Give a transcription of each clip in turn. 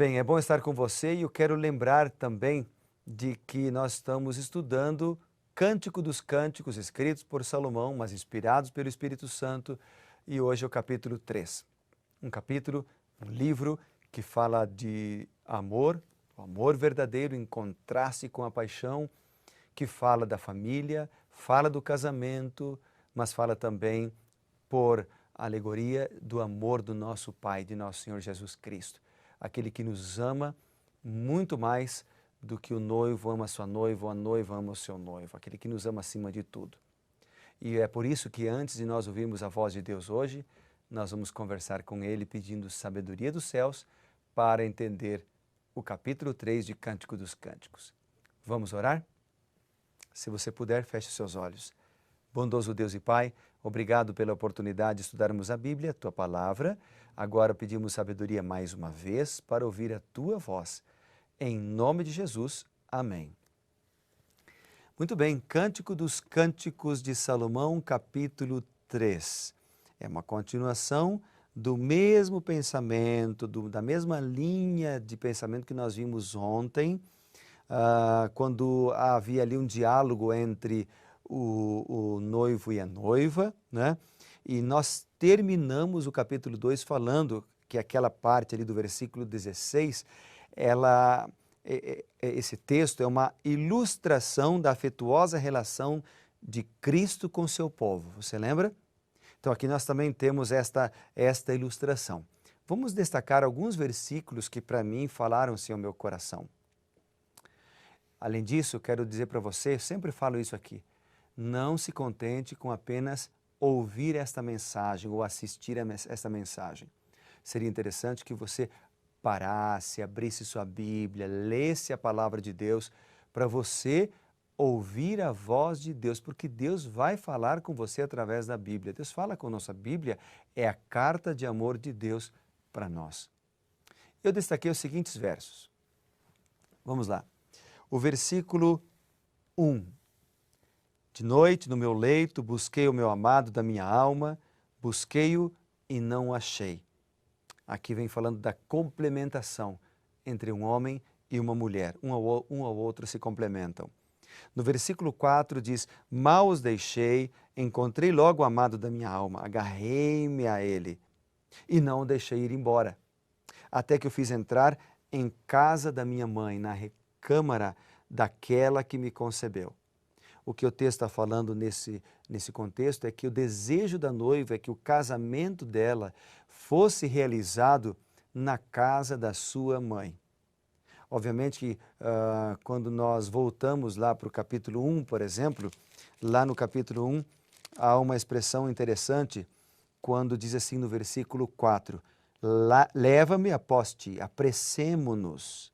Bem, é bom estar com você e eu quero lembrar também de que nós estamos estudando Cântico dos Cânticos, escritos por Salomão, mas inspirados pelo Espírito Santo, e hoje é o capítulo 3. Um livro que fala de amor, o amor verdadeiro em contraste com a paixão, que fala da família, fala do casamento, mas fala também por alegoria do amor do nosso Pai, de nosso Senhor Jesus Cristo. Aquele que nos ama muito mais do que o noivo ama a sua noiva ou a noiva ama o seu noivo. Aquele que nos ama acima de tudo. E é por isso que antes de nós ouvirmos a voz de Deus hoje, nós vamos conversar com Ele pedindo sabedoria dos céus para entender o capítulo 3 de Cântico dos Cânticos. Vamos orar? Se você puder, feche seus olhos. Bondoso Deus e Pai, obrigado pela oportunidade de estudarmos a Bíblia, a Tua Palavra. Agora pedimos sabedoria mais uma vez para ouvir a Tua voz. Em nome de Jesus, amém. Muito bem, Cântico dos Cânticos de Salomão, capítulo 3. É uma continuação do mesmo pensamento, da mesma linha de pensamento que nós vimos ontem, quando havia ali um diálogo entre o noivo e a noiva, né? E nós terminamos o capítulo 2 falando que aquela parte ali do versículo 16, esse texto é uma ilustração da afetuosa relação de Cristo com seu povo. Você lembra? Então aqui nós também temos esta ilustração. Vamos destacar alguns versículos que para mim falaram-se ao meu coração. Além disso, quero dizer para você, eu sempre falo isso aqui, não se contente com apenas ouvir esta mensagem ou assistir a esta mensagem. Seria interessante que você parasse, abrisse sua Bíblia, lesse a palavra de Deus para você ouvir a voz de Deus, porque Deus vai falar com você através da Bíblia. Deus fala com a nossa Bíblia, é a carta de amor de Deus para nós. Eu destaquei os seguintes versos. Vamos lá. O versículo 1. De noite, no meu leito, busquei o meu amado da minha alma, busquei-o e não o achei. Aqui vem falando da complementação entre um homem e uma mulher. Um ao outro se complementam. No versículo 4 diz, mal os deixei, encontrei logo o amado da minha alma, agarrei-me a ele e não o deixei ir embora. Até que o fiz entrar em casa da minha mãe, na recâmara daquela que me concebeu. O que o texto está falando nesse contexto é que o desejo da noiva é que o casamento dela fosse realizado na casa da sua mãe. Obviamente que quando nós voltamos lá para o capítulo 1, por exemplo, lá no capítulo 1 há uma expressão interessante quando diz assim no versículo 4, leva-me após ti, apressemo-nos.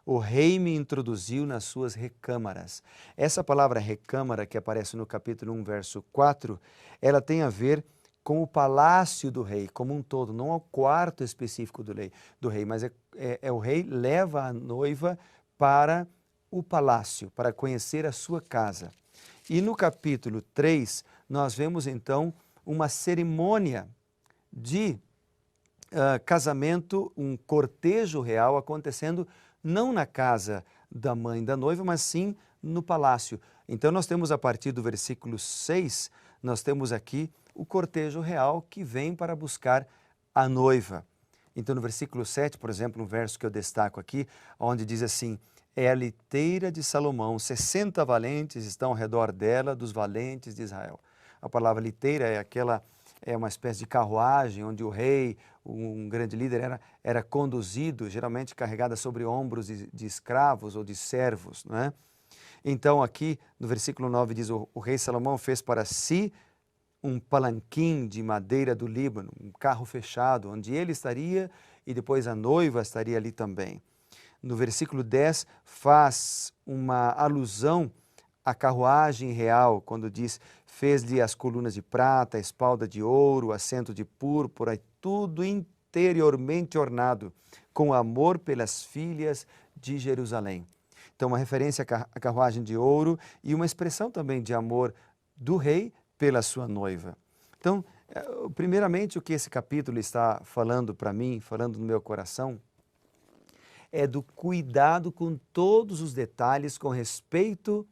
O rei me introduziu nas suas recâmaras. Essa palavra recâmara que aparece no capítulo 1, verso 4, ela tem a ver com o palácio do rei como um todo, não ao quarto específico do rei, mas o rei leva a noiva para o palácio, para conhecer a sua casa. E no capítulo 3, nós vemos então uma cerimônia de casamento, um cortejo real acontecendo não na casa da mãe da noiva, mas sim no palácio. Então nós temos a partir do versículo 6, nós temos aqui o cortejo real que vem para buscar a noiva. Então no versículo 7, por exemplo, um verso que eu destaco aqui, onde diz assim, é a liteira de Salomão, 60 valentes estão ao redor dela, dos valentes de Israel. A palavra liteira é uma espécie de carruagem onde o rei, um grande líder, era conduzido, geralmente carregada sobre ombros de escravos ou de servos, não é? Então aqui no versículo 9 diz, o rei Salomão fez para si um palanquim de madeira do Líbano, um carro fechado, onde ele estaria e depois a noiva estaria ali também. No versículo 10 faz uma alusão à carruagem real, quando diz, fez-lhe as colunas de prata, a espalda de ouro, o assento de púrpura, e tudo interiormente ornado, com amor pelas filhas de Jerusalém. Então, uma referência à carruagem de ouro e uma expressão também de amor do rei pela sua noiva. Então, primeiramente, o que esse capítulo está falando para mim, falando no meu coração, é do cuidado com todos os detalhes com respeito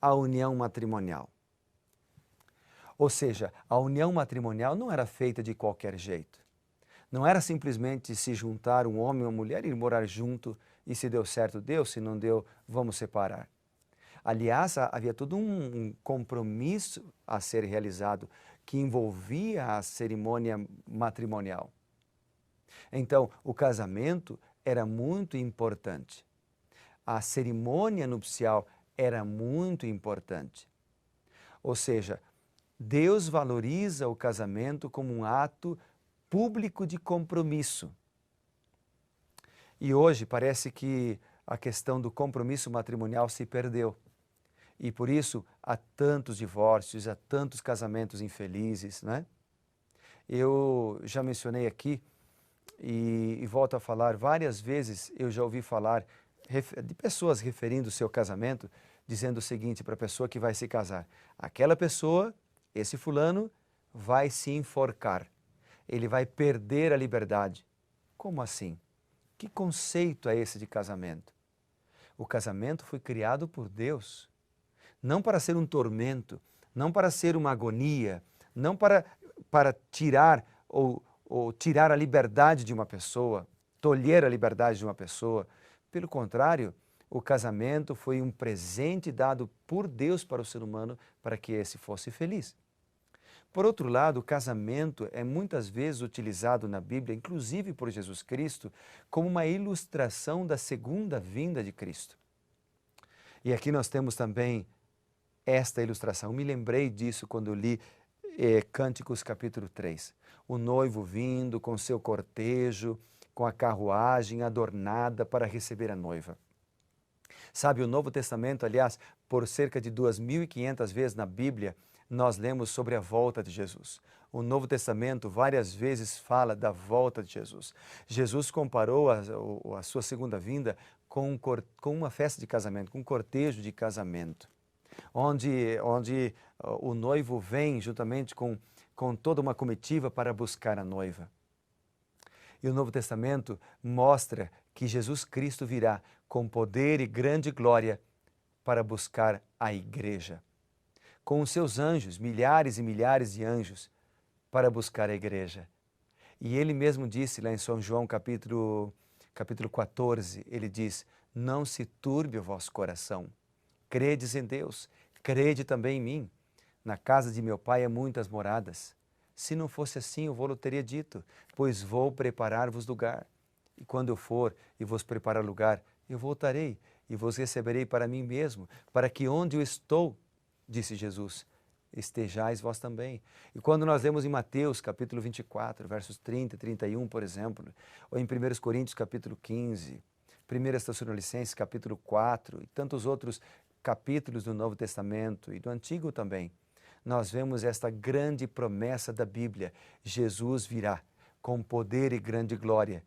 à união matrimonial. Ou seja, a união matrimonial não era feita de qualquer jeito. Não era simplesmente se juntar um homem e uma mulher e morar junto e se deu certo, deu, se não deu, vamos separar. Aliás, havia todo um compromisso a ser realizado que envolvia a cerimônia matrimonial. Então, o casamento era muito importante. A cerimônia nupcial era muito importante. Ou seja, Deus valoriza o casamento como um ato público de compromisso. E hoje parece que a questão do compromisso matrimonial se perdeu. E por isso há tantos divórcios, há tantos casamentos infelizes, né? Eu já mencionei aqui e volto a falar várias vezes, eu já ouvi falar de pessoas referindo o seu casamento, dizendo o seguinte para a pessoa que vai se casar: aquela pessoa, esse fulano, vai se enforcar, ele vai perder a liberdade. Como assim? Que conceito é esse de casamento? O casamento foi criado por Deus, não para ser um tormento, não para ser uma agonia, não para tirar ou tirar a liberdade de uma pessoa, tolher a liberdade de uma pessoa. Pelo contrário, o casamento foi um presente dado por Deus para o ser humano para que esse fosse feliz. Por outro lado, o casamento é muitas vezes utilizado na Bíblia, inclusive por Jesus Cristo, como uma ilustração da segunda vinda de Cristo. E aqui nós temos também esta ilustração. Eu me lembrei disso quando eu li Cânticos capítulo 3. O noivo vindo com seu cortejo, com a carruagem adornada para receber a noiva. Sabe, o Novo Testamento, aliás, por cerca de 2.500 vezes na Bíblia, nós lemos sobre a volta de Jesus. O Novo Testamento várias vezes fala da volta de Jesus. Jesus comparou a sua segunda vinda com uma festa de casamento, com um cortejo de casamento, onde o noivo vem juntamente com toda uma comitiva para buscar a noiva. E o Novo Testamento mostra que Jesus Cristo virá com poder e grande glória para buscar a igreja, com os seus anjos, milhares e milhares de anjos, para buscar a igreja. E ele mesmo disse lá em São João capítulo 14, ele diz: não se turbe o vosso coração, credes em Deus, crede também em mim. Na casa de meu pai há muitas moradas. Se não fosse assim, eu vou-lhe teria dito, pois vou preparar-vos lugar. E quando eu for e vos preparar lugar, eu voltarei e vos receberei para mim mesmo, para que onde eu estou, disse Jesus, estejais vós também. E quando nós lemos em Mateus capítulo 24, versos 30 e 31, por exemplo, ou em 1 Coríntios capítulo 15, 1 Tessalonicenses capítulo 4 e tantos outros capítulos do Novo Testamento e do Antigo também, nós vemos esta grande promessa da Bíblia: Jesus virá com poder e grande glória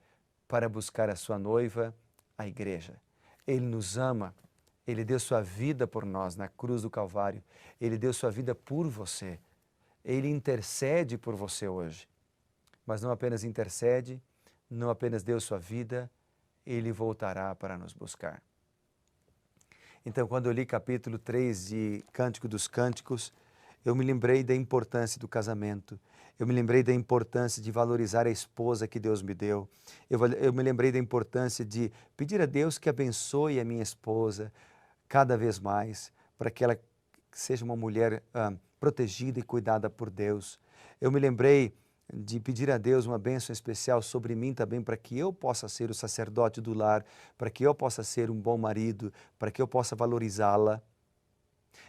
para buscar a sua noiva, a igreja. Ele nos ama, Ele deu sua vida por nós na cruz do Calvário, Ele deu sua vida por você, Ele intercede por você hoje. Mas não apenas intercede, não apenas deu sua vida, Ele voltará para nos buscar. Então, quando eu li capítulo 3 de Cântico dos Cânticos, eu me lembrei da importância do casamento, eu me lembrei da importância de valorizar a esposa que Deus me deu, eu me lembrei da importância de pedir a Deus que abençoe a minha esposa cada vez mais, para que ela seja uma mulher protegida e cuidada por Deus. Eu me lembrei de pedir a Deus uma bênção especial sobre mim também, para que eu possa ser o sacerdote do lar, para que eu possa ser um bom marido, para que eu possa valorizá-la.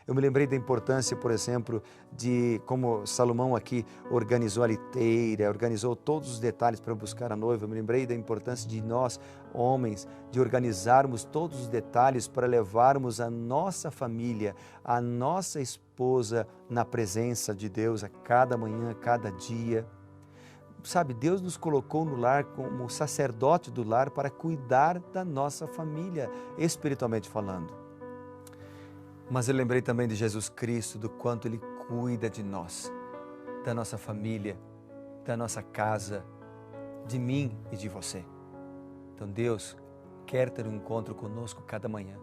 Eu me lembrei da importância, por exemplo, de como Salomão aqui organizou a liteira, organizou todos os detalhes para buscar a noiva. Eu me lembrei da importância de nós, homens, de organizarmos todos os detalhes para levarmos a nossa família, a nossa esposa na presença de Deus a cada manhã, a cada dia. Sabe, Deus nos colocou no lar como sacerdote do lar para cuidar da nossa família, espiritualmente falando. Mas eu lembrei também de Jesus Cristo, do quanto Ele cuida de nós, da nossa família, da nossa casa, de mim e de você. Então Deus quer ter um encontro conosco cada manhã.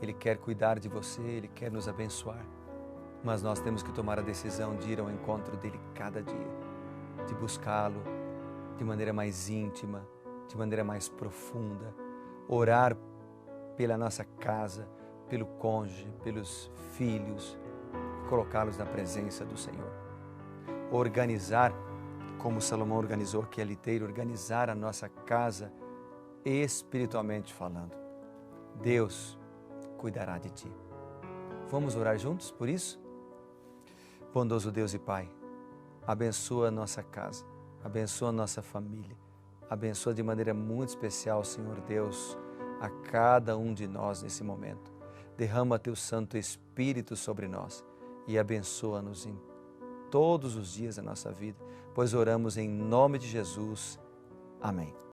Ele quer cuidar de você, Ele quer nos abençoar. Mas nós temos que tomar a decisão de ir ao encontro dEle cada dia, de buscá-lo de maneira mais íntima, de maneira mais profunda, orar pela nossa casa, pelo cônjuge, pelos filhos, colocá-los na presença do Senhor. Organizar, como Salomão organizou aqui a liteira, organizar a nossa casa espiritualmente falando. Deus cuidará de ti. Vamos orar juntos por isso? Bondoso Deus e Pai, abençoa a nossa casa, abençoa a nossa família, abençoa de maneira muito especial, Senhor Deus, a cada um de nós nesse momento. Derrama Teu Santo Espírito sobre nós e abençoa-nos em todos os dias da nossa vida, pois oramos em nome de Jesus. Amém.